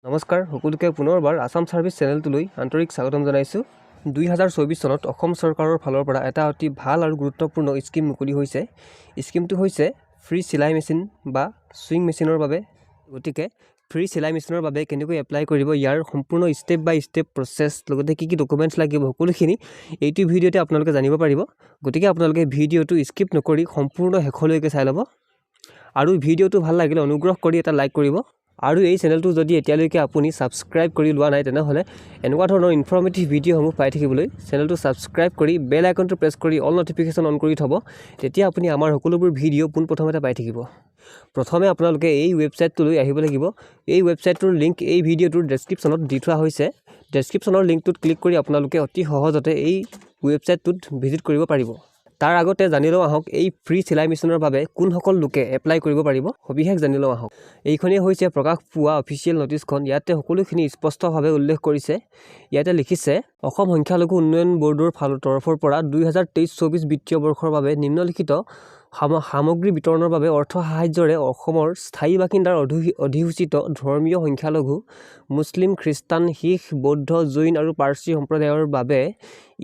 নমস্কাৰ সকলোকে পুনৰবাৰ আসাম সাৰ্ভিস চেনেলটোলৈ আন্তৰিক স্বাগতম জনাইছো 2024 চনত অসম চৰকাৰৰ ফালৰ পৰা এটা অতি ভাল আৰু গুৰুত্বপূৰ্ণ স্কিম মুকলি হৈছে স্কিমটো হৈছে ফ্ৰী সিলাই মেচিন বা সুইং মেচিনৰ বাবে গতিকে ফ্ৰী সিলাই মেচিনৰ বাবে কেনেকৈ এপ্লাই কৰিব ইয়াৰ সম্পূৰ্ণ স্টেপ বাই স্টেপ প্ৰসেছ লগতে কি ডকুমেন্টছ লাগিব সকলোখিনি এইটো ভিডিওতে আপোনালোকে জানিব পাৰিব গতিকে আপোনালোকে ভিডিওটো স্কিপ নকৰি সম্পূৰ্ণ শেষলৈকে চাই ল'ব আৰু ভিডিওটো ভাল লাগিলে অনুগ্ৰহ কৰি এটা লাইক কৰিব আৰু এই চেনেলটো যদি এতিয়ালৈকে আপুনি সাবস্ক্ৰাইব কৰি লোৱা নাই তেনেহলে এনেকুৱা ধৰণৰ ইনফৰমেটিভ ভিডিওসমূহ পাই থাকিবলৈ চেনেলটো সাবস্ক্ৰাইব কৰি বেল আইকনটো প্ৰেছ কৰি অল নটিফিকেশন অন কৰি থব তেতিয়া আপুনি আমাৰ সকলোবোৰ ভিডিও পোনপ্ৰথমতে পাই থাকিব প্ৰথমে আপোনালোকে এই ৱেবছাইটটোলৈ আহিব লাগিব এই ৱেবছাইটটোৰ লিংক এই ভিডিওটোৰ ডেসক্ৰিপচনত দি থোৱা হৈছে ডেসক্ৰিপচনৰ লিংকটোত ক্লিক কৰি আপোনালোকে অতি সহজতে এই ৱেবছাইটটোত ভিজিট কৰিব পাৰিব তাৰ আগতে জানি লও আহক এই ফ্ৰী সিলাই মেচিনৰ বাবে কোন সকল লোকে এপ্লাই কৰিব পাৰিব সবিশেষ জানি লও আহক এইখনি হৈছে প্ৰকাশ পোৱা অফিচিয়েল নোটিছখন ইয়াতে সকলোখিনি স্পষ্টভাৱে উল্লেখ কৰিছে ইয়াতে লিখিছে অসম সংখ্যালঘু উন্নয়ন বৰ্ডৰ তৰফৰ পৰা 2023-24 বিত্তীয় বৰ্ষৰ বাবে নিম্নলিখিত সামগ্ৰী বিতৰণৰ বাবে অৰ্থ সাহায্যৰে অসমৰ স্থায়ী বাসিন্দাৰ অধিসূচিত ধৰ্মীয় সংখ্যালঘু মুছলিম খ্ৰীষ্টান শিখ বৌদ্ধ জৈন আৰু পাৰ্চী সম্প্ৰদায়ৰ বাবে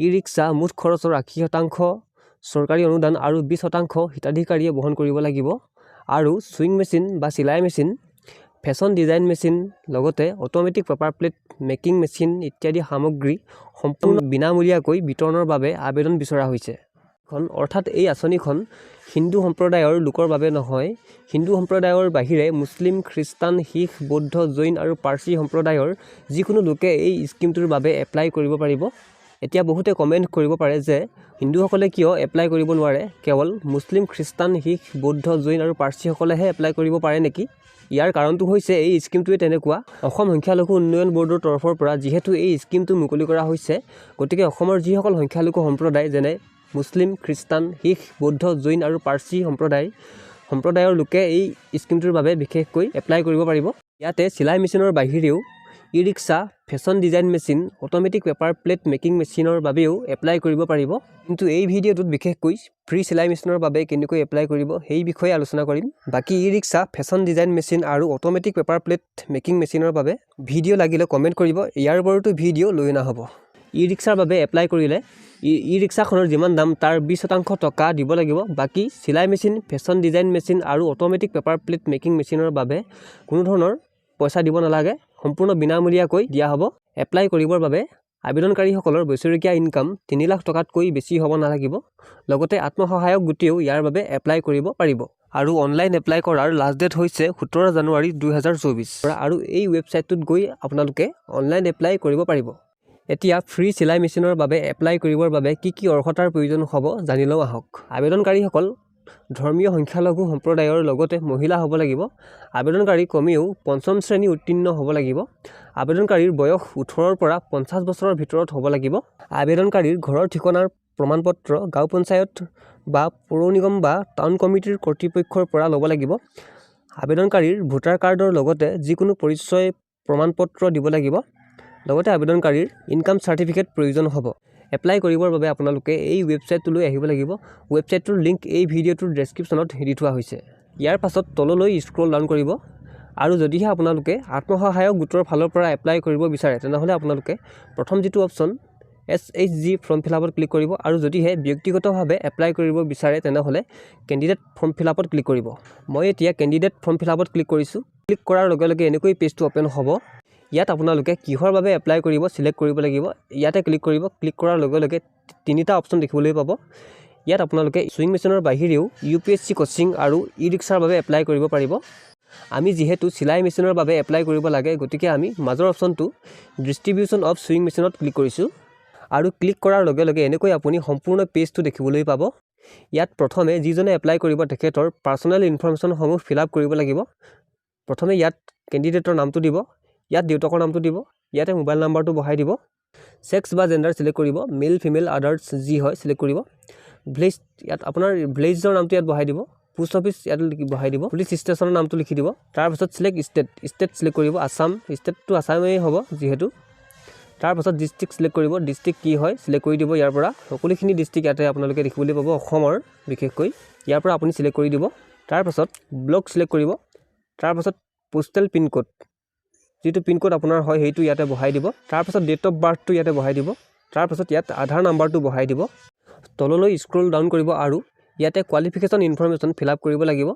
ই-ৰিক্সা মুঠ খৰচৰ 80% চৰকাৰী অনুদান আৰু 20% হিতাধিকাৰীয়ে বহন কৰিব লাগিব আৰু সুইং মেচিন বা সিলাই মেচিন ফেশন ডিজাইন মেচিন লগতে automatic paper plate making machine ইত্যাদি সামগ্ৰী সম্পূৰ্ণ বিনামূলীয়াকৈ বিতৰণৰ বাবে আবেদন বিচৰা হৈছে অৰ্থাৎ এই আঁচনিখন হিন্দু সম্প্ৰদায়ৰ লোকৰ বাবে নহয় হিন্দু সম্প্ৰদায়ৰ বাহিৰে মুছলিম খ্ৰীষ্টান শিখ বৌদ্ধ জৈন আৰু পাৰ্চী সম্প্ৰদায়ৰ যিকোনো লোকে এই স্কিমটোৰ বাবে এপ্লাই কৰিব পাৰিব এতিয়া বহুতে কমেন্ট কৰিব পাৰে যে হিন্দুসকলে কিয় এপ্লাই কৰিব নোৱাৰে কেৱল মুছলিম খ্ৰীষ্টান শিখ বৌদ্ধ জৈন আৰু পাৰ্চী সকলেহে এপ্লাই কৰিব পাৰে নেকি ইয়াৰ কাৰণটো হৈছে এই স্কিমটোৱে তেনেকুৱা অসম সংখ্যালঘু উন্নয়ন বৰ্ডৰ তৰফৰ পৰা যেহেতু এই স্কিমটো মুকলি কৰা হৈছে গতিকে অসমৰ যিসকল সংখ্যালঘু সম্প্ৰদায় যেনে মুছলিম খ্ৰীষ্টান শিখ বৌদ্ধ জৈন আৰু পাৰ্চী সম্প্ৰদায়ৰ লোকে এই স্কিমটোৰ বাবে বিশেষকৈ এপ্লাই কৰিব পাৰিব ইয়াতে সিলাই মেচিনৰ বাহিৰেও e rickshaw fashion design machine automatic paper plate making মেচিনৰ বাবেও এপ্লাই কৰিব পাৰিব কিন্তু এই ভিডিওটোত বিশেষকৈ ফ্ৰী সিলাই মেচিনৰ বাবে কেনেকৈ এপ্লাই কৰিব সেই বিষয়ে আলোচনা কৰিম বাকি ই-ৰিক্সা ফেশন ডিজাইন মেচিন আৰু অটোমেটিক পেপাৰ প্লেট মেকিং মেচিনৰ বাবে ভিডিও লাগিলে কমেন্ট কৰিব ইয়াৰ ওপৰতো ভিডিও লৈ না হ'ব ই-ৰিক্সাৰ বাবে এপ্লাই কৰিলে ই-ৰিক্সাখনৰ যিমান দাম তাৰ 20% টকা দিব লাগিব বাকি সিলাই মেচিন ফেশন ডিজাইন মেচিন আৰু অটোমেটিক পেপাৰ প্লেট মেকিং মেচিনৰ বাবে কোনো ধৰণৰ পইচা দিব নালাগে সম্পূৰ্ণ বিনামূলীয়াকৈ দিয়া হ'ব এপ্লাই কৰিবৰ বাবে আবেদনকাৰীসকলৰ বছৰেকীয়া ইনকাম 3 লাখ টকাতকৈ বেছি হ'ব নালাগিব লগতে আত্মসহায়ক গোটেও ইয়াৰ বাবে এপ্লাই কৰিব পাৰিব আৰু অনলাইন এপ্লাই কৰাৰ লাষ্ট ডেট হৈছে 17 জানুৱাৰী 2024 আৰু এই ৱেবছাইটটোত গৈ আপোনালোকে অনলাইন এপ্লাই কৰিব পাৰিব এতিয়া ফ্ৰী সিলাই মেচিনৰ বাবে এপ্লাই কৰিবৰ বাবে কি অৰ্হতাৰ প্ৰয়োজন হ'ব জানি লও আহক আবেদনকাৰীসকল ধৰ্মীয় সংখ্যালঘু সম্প্ৰদায়ৰ লগতে মহিলা হ'ব লাগিব আবেদনকাৰী কমেও পঞ্চম শ্ৰেণী উত্তীৰ্ণ হ'ব লাগিব আবেদনকাৰীৰ বয়স 18 পৰা 50 বছৰৰ ভিতৰত হ'ব লাগিব আবেদনকাৰীৰ ঘৰৰ ঠিকনাৰ প্ৰমাণপত্ৰ গাঁও পঞ্চায়ত বা পৌৰ নিগম বা টাউন কমিটিৰ কৰ্তৃপক্ষৰ পৰা ল'ব লাগিব আবেদনকাৰীৰ ভোটাৰ কাৰ্ডৰ লগতে যিকোনো পৰিচয় প্ৰমাণপত্ৰ দিব লাগিব লগতে আবেদনকাৰীৰ ইনকাম সাৰ্টিফিকেট প্ৰয়োজন হ'ব এপ্লাই কৰিবৰ বাবে আপোনালোকে এই ৱেবছাইটটোলৈ আহিব লাগিব ৱেবছাইটটোৰ লিংক এই ভিডিওটোৰ ডেসক্ৰিপচনত দি থোৱা হৈছে ইয়াৰ পাছত তললৈ স্ক্ৰল ডাউন কৰিব আৰু যদিহে আপোনালোকে আত্মসহায়ক গোটৰ ফালৰ পৰা এপ্লাই কৰিব বিচাৰে তেনেহলে আপোনালোকে প্ৰথম যেটো অপচন SHG ফৰ্ম ফিলআপত ক্লিক কৰিব আৰু যদিহে ব্যক্তিগতভাৱে এপ্লাই কৰিব বিচাৰে তেনেহলে কেণ্ডিডেট ফৰ্ম ফিলআপত ক্লিক কৰিব মই এতিয়া কেণ্ডিডেট ফৰ্ম ফিলআপত ক্লিক কৰিছো ক্লিক কৰাৰ লগে লগে এনেকৈ পেজটো ওপেন হ'ব ইয়াত আপোনালোকে কিহৰ বাবে এপ্লাই কৰিব সিলেক্ট কৰিব লাগিব ইয়াতে ক্লিক কৰিব ক্লিক কৰাৰ লগে লগে তিনিটা অপচন দেখিবলৈ পাব ইয়াত আপোনালোকে সুইং মেচিনৰ বাহিৰেও UPSC কোচিং আৰু ই-ৰিক্সাৰ বাবে এপ্লাই কৰিব পাৰিব আমি যেহেতু সিলাই মেচিনৰ বাবে এপ্লাই কৰিব লাগে গতিকে আমি মাজৰ অপচনটো ডিস্ট্ৰিবিউচন অফ সুইং মেচিনত ক্লিক কৰিছো আৰু ক্লিক কৰাৰ লগে লগে এনেকৈ আপুনি সম্পূৰ্ণ পেজটো দেখিবলৈ পাব ইয়াত প্ৰথমে যিজনে এপ্লাই কৰিব তেখেতৰ পাৰ্সোনেল ইনফৰমেশন সমূহ ফিলআপ কৰিব লাগিব প্ৰথমে ইয়াত কেণ্ডিডেটৰ নামটো দিব ইয়াত দেউতাকৰ নামটো দিব ইয়াতে মোবাইল নাম্বাৰটো বহাই দিব সেক্স বা জেন্ডাৰ সিলেক্ট কৰিব মেল ফিমেল আদাৰ্স যি হয় সিলেক্ট কৰিব ভিলেজ ইয়াত আপোনাৰ ভিলেজৰ নামটো ইয়াত বহাই দিব পোষ্ট অফিচ ইয়াত বহাই দিব পুলিচ ষ্টেচনৰ নামটো লিখি দিব তাৰ পাছত সিলেক্ট ষ্টেট সিলেক্ট কৰিব আসাম ষ্টেটটো আসামেই হ'ব যেহেতু তাৰ পাছত ডিস্ট্ৰিক্ট সিলেক্ট কৰিব ডিস্ট্ৰিক্ট কি হয় সিলেক্ট কৰি দিব ইয়াৰ পৰা সকলোখিনি ডিস্ট্ৰিক্ট ইয়াতে আপোনালোকে দেখিবলৈ পাব অসমৰ বিশেষকৈ ইয়াৰ পৰা আপুনি সিলেক্ট কৰি দিব তাৰ পাছত ব্লক সিলেক্ট কৰিব তাৰ পাছত পোষ্টেল পিন কোড যিটো পিনক'ড আপোনাৰ হয় সেইটো ইয়াতে বহাই দিব। তাৰপাছত ডেট অফ বাৰ্থটো ইয়াতে বহাই দিব। তাৰপাছত ইয়াত আধাৰ নাম্বাৰটো বহাই দিব। তললৈ স্ক্ৰল ডাউন কৰিব আৰু ইয়াতে কোৱালিফিকেশ্যন ইনফৰমেশ্যন ফিল আপ কৰিব লাগিব।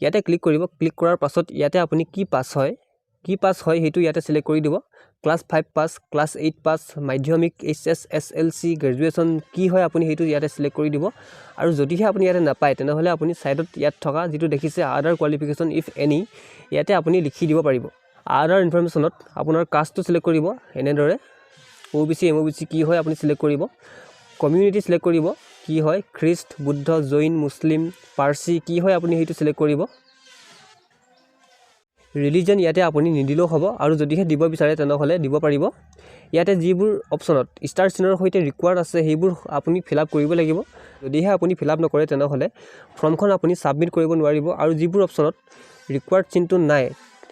ইয়াতে ক্লিক কৰিব। ক্লিক কৰাৰ পাছত ইয়াতে আপুনি কি পাছ হয় সেইটো ইয়াতে চিলেক্ট কৰি দিব। ক্লাছ 5 পাছ, ক্লাছ 8 পাছ, মাধ্যমিক, HS, SLC, গ্ৰেজুৱেশ্যন কি হয় আপুনি সেইটো ইয়াতে চিলেক্ট কৰি দিব। আৰু যদিহে আপুনি ইয়াতে নাপায় তেনেহ'লে আপুনি ছাইডত ইয়াত থকা যিটো দেখিছে আদাৰ কোৱালিফিকেশ্যন ইফ এনি ইয়াতে আপুনি লিখি দিব পাৰিব। আদাৰ ইনফৰমেশ্যনত আপোনাৰ কাষ্টটো চিলেক্ট কৰিব। এনেদৰে OBC MOBC কি হয় আপুনি চিলেক্ট কৰিব। কমিউনিটি চিলেক্ট কৰিব কি হয়, খ্ৰীষ্ট, বুদ্ধ, জৈন, মুছলিম, পাৰ্চী কি হয় আপুনি সেইটো চিলেক্ট কৰিব। ৰিলিজন ইয়াতে আপুনি নিদিলেও হ'ব আৰু যদিহে দিব বিচাৰে তেনেহ'লে দিব পাৰিব। ইয়াতে যিবোৰ অপশ্যনত ষ্টাৰ চিনৰ সৈতে ৰিকুৱাৰ্ড আছে সেইবোৰ আপুনি ফিল আপ কৰিব লাগিব। যদিহে আপুনি ফিল আপ নকৰে তেনেহ'লে ফৰ্মখন আপুনি ছাবমিট কৰিব নোৱাৰিব। আৰু যিবোৰ অপশ্যনত ৰিকুৱাৰ্ড চিনটো নাই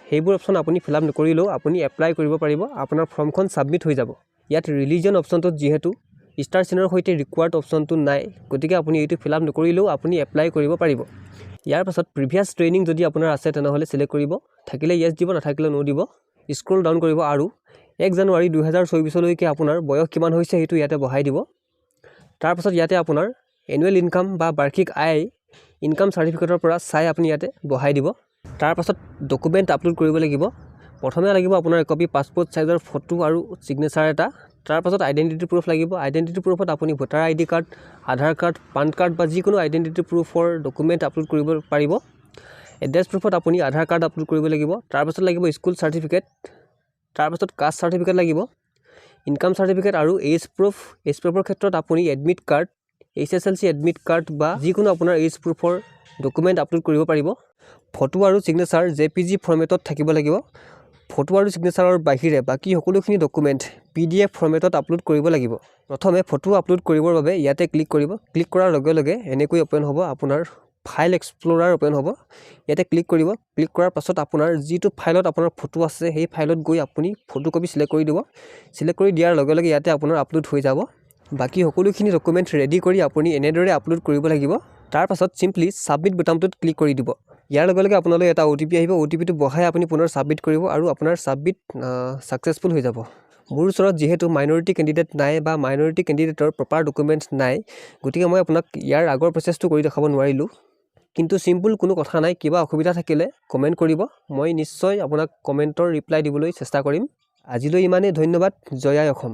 সেইবোৰ অপশ্যন আপুনি ফিল আপ নকৰিলেও আপুনি এপ্লাই কৰিব পাৰিব, আপোনাৰ ফৰ্মখন ছাবমিট হৈ যাব। ইয়াত ৰিলিজন অপশ্যনটোত যিহেতু ষ্টাৰ চিনৰ সৈতে ৰিকুৱাৰ্ড অপশ্যনটো নাই গতিকে আপুনি এইটো ফিল আপ নকৰিলেও আপুনি এপ্লাই কৰিব পাৰিব। ইয়াৰ পাছত প্ৰিভিয়াছ ট্ৰেইনিং যদি আপোনাৰ আছে তেনেহ'লে চিলেক্ট কৰিব। থাকিলে য়েছ দিব, নাথাকিলে নো দিব। স্ক্ৰল ডাউন কৰিব আৰু 1 জানুৱাৰী 2024লৈকে আপোনাৰ বয়স কিমান হৈছে সেইটো ইয়াতে বহাই দিব। তাৰপাছত ইয়াতে আপোনাৰ এনুৱেল ইনকাম বা বাৰ্ষিক আয় ইনকাম চাৰ্টিফিকেটৰ পৰা চাই আপুনি ইয়াতে বহাই দিব। তাৰপাছত ডকুমেণ্ট আপলোড কৰিব লাগিব। প্ৰথমে লাগিব আপোনাৰ একপি পাছপোৰ্ট চাইজৰ ফটো আৰু ছিগনেচাৰ এটা। তাৰপাছত আইডেণ্টিটি প্ৰুফ লাগিব। আইডেণ্টিটি প্ৰুফত আপুনি ভোটাৰ ID কাৰ্ড, আধাৰ কাৰ্ড, পান কাৰ্ড বা যিকোনো আইডেণ্টিটি প্ৰুফৰ ডকুমেণ্ট আপলোড কৰিব পাৰিব। এড্ৰেছ প্ৰুফত আপুনি আধাৰ কাৰ্ড আপলোড কৰিব লাগিব। তাৰপাছত লাগিব স্কুল চাৰ্টিফিকেট। তাৰপাছত কাষ্ট চাৰ্টিফিকেট লাগিব, ইনকাম চাৰ্টিফিকেট আৰু এজ প্ৰুফ। এজ প্ৰুফৰ ক্ষেত্ৰত আপুনি admit card, HSLC admit card বা যিকোনো আপোনাৰ এজ প্ৰুফৰ ডকুমেণ্ট আপলোড কৰিব পাৰিব। ফটো আৰু ছিগনেচাৰ JPG ফৰ্মেটত থাকিব লাগিব। ফটো আৰু ছিগনেচাৰৰ বাহিৰে বাকী সকলোখিনি ডকুমেণ্ট PDF ফৰ্মেটত আপলোড কৰিব লাগিব। প্ৰথমে ফটো আপলোড কৰিবৰ বাবে ইয়াতে ক্লিক কৰিব। ক্লিক কৰাৰ লগে লগে এনেকৈ অ'পেন হ'ব, আপোনাৰ ফাইল এক্সপ্ল'ৰাৰ অ'পেন হ'ব। ইয়াতে ক্লিক কৰিব। ক্লিক কৰাৰ পাছত আপোনাৰ যিটো ফাইলত আপোনাৰ ফটো আছে সেই ফাইলত গৈ আপুনি ফটোকপি চিলেক্ট কৰি দিব। চিলেক্ট কৰি দিয়াৰ লগে লগে ইয়াতে আপোনাৰ আপলোড হৈ যাব। বাকী সকলোখিনি ডকুমেণ্ট ৰেডি কৰি আপুনি এনেদৰে আপলোড কৰিব লাগিব। তাৰপাছত চিম্পলি ছাবমিট বুটামটোত ক্লিক কৰি দিব। ইয়াৰ লগে লগে আপোনালৈ এটা OTP আহিব। OTPটো বহাই আপুনি পুনৰ ছাবমিট কৰিব আৰু আপোনাৰ ছাবমিট ছাকচেছফুল হৈ যাব। মোৰ ওচৰত যিহেতু মাইনৰিটি কেণ্ডিডেট নাই বা মাইনৰিটি কেণ্ডিডেটৰ প্ৰপাৰ ডকুমেণ্টছ নাই গতিকে মই আপোনাক ইয়াৰ আগৰ প্ৰচেছটো কৰি দেখাব নোৱাৰিলোঁ। কিন্তু চিম্পুল কোনো কথা নাই, কিবা অসুবিধা থাকিলে কমেণ্ট কৰিব, মই নিশ্চয় আপোনাক কমেণ্টৰ ৰিপ্লাই দিবলৈ চেষ্টা কৰিম। আজিলৈ ইমানেই, ধন্যবাদ। জয় আই অসম।